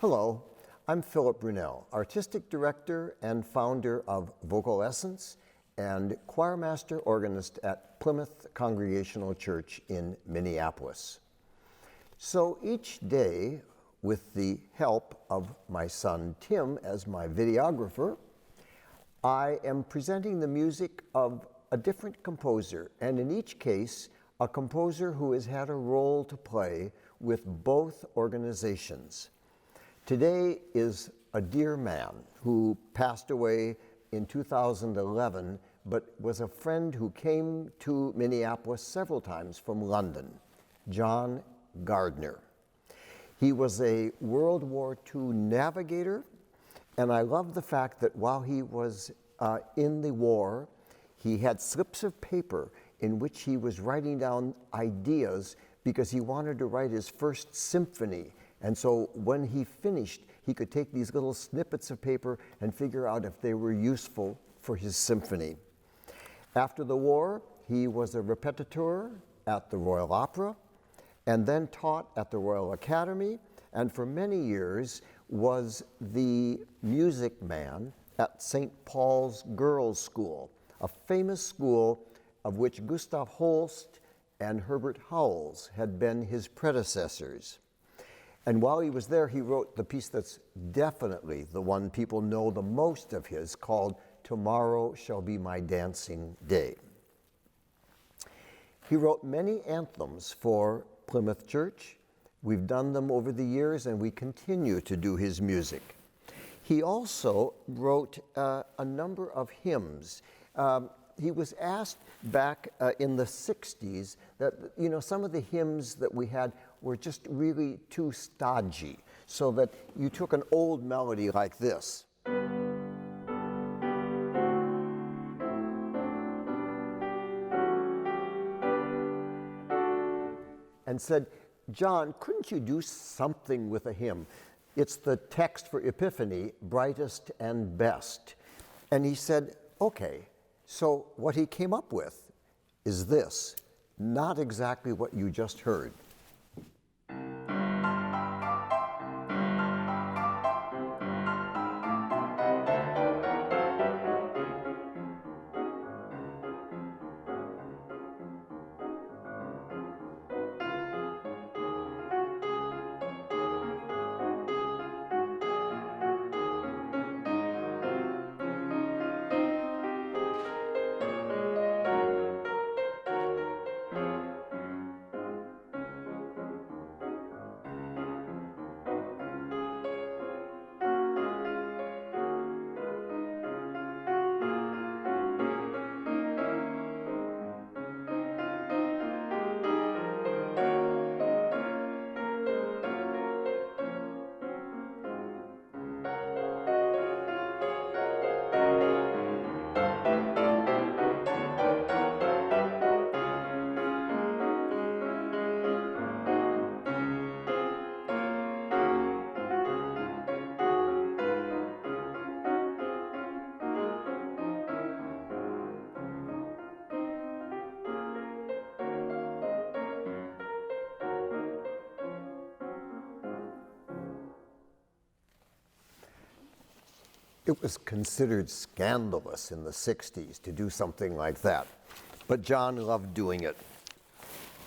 Hello, I'm Philip Brunelle, Artistic Director and founder of VocalEssence and choirmaster organist at Plymouth Congregational Church in Minneapolis. So each day, with the help of my son Tim as my videographer, I am presenting the music of a different composer, and in each case, a composer who has had a role to play with both organizations. Today is a dear man who passed away in 2011, but was a friend who came to Minneapolis several times from London, John Gardner. He was a World War II navigator, and I love the fact that while he was in the war, he had slips of paper in which he was writing down ideas because he wanted to write his first symphony. And so when he finished, he could take these little snippets of paper and figure out if they were useful for his symphony. After the war, he was a repetiteur at the Royal Opera, and then taught at the Royal Academy, and for many years was the music man at St. Paul's Girls' School, a famous school of which Gustav Holst and Herbert Howells had been his predecessors. And while he was there, he wrote the piece that's definitely the one people know the most of his, called "Tomorrow Shall Be My Dancing Day." He wrote many anthems for Plymouth Church. We've done them over the years, and we continue to do his music. He also wrote a number of hymns. He was asked back in the 60s that, some of the hymns that we had were just really too stodgy, so that you took an old melody like this and said, "John, couldn't you do something with a hymn? It's the text for Epiphany, brightest and best." And he said, okay. So what he came up with is this, not exactly what you just heard. It was considered scandalous in the 60s to do something like that, but John loved doing it.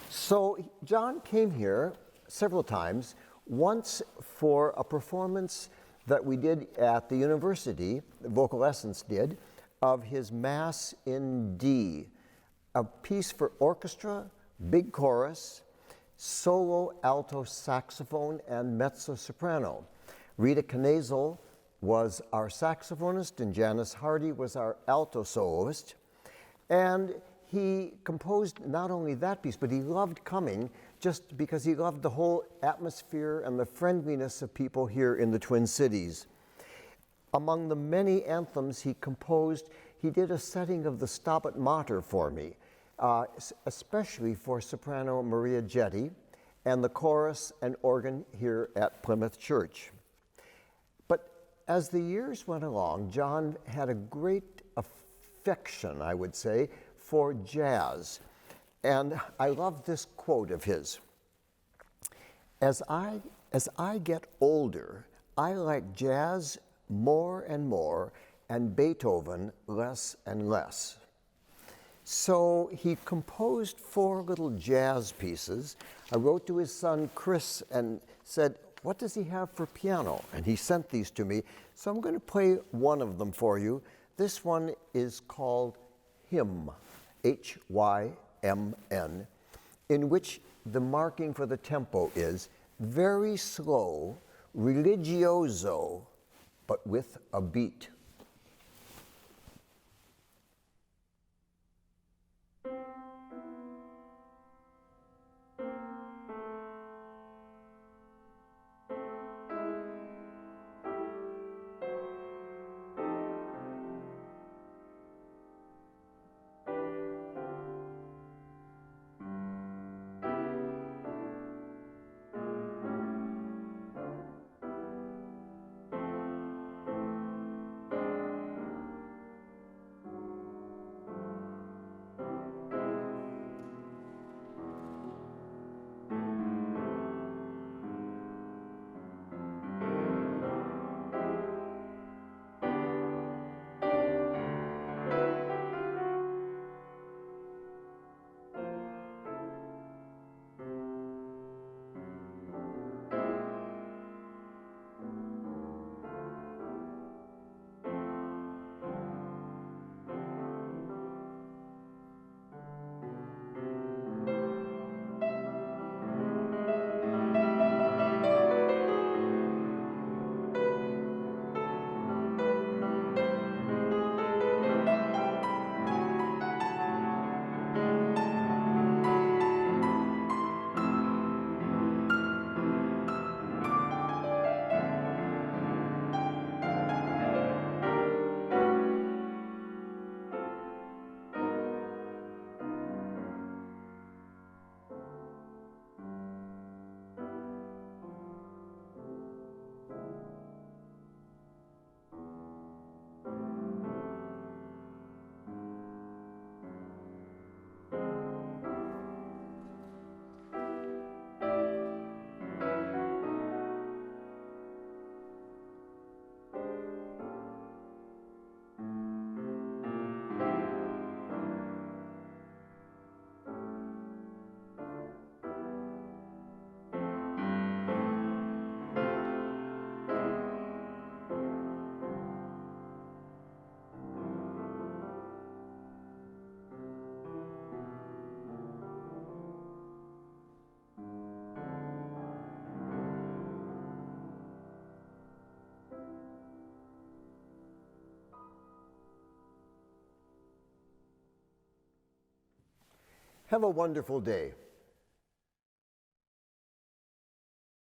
So John came here several times, once for a performance that we did at the university, VocalEssence did, of his Mass in D, a piece for orchestra, big chorus, solo alto saxophone, and mezzo-soprano. Rita Knazel was our saxophonist, and Janice Hardy was our alto soloist. And he composed not only that piece, but he loved coming just because he loved the whole atmosphere and the friendliness of people here in the Twin Cities. Among the many anthems he composed, he did a setting of the Stabat Mater for me, especially for soprano Maria Jetti and the chorus and organ here at Plymouth Church. As the years went along, John had a great affection, I would say, for jazz. And I love this quote of his. As I get older, I like jazz more and more, and Beethoven less and less. So he composed 4 little jazz pieces. I wrote to his son Chris and said, what does he have for piano? And he sent these to me. So I'm going to play one of them for you. This one is called Hymn, H-Y-M-N, in which the marking for the tempo is very slow, religioso, but with a beat. Have a wonderful day.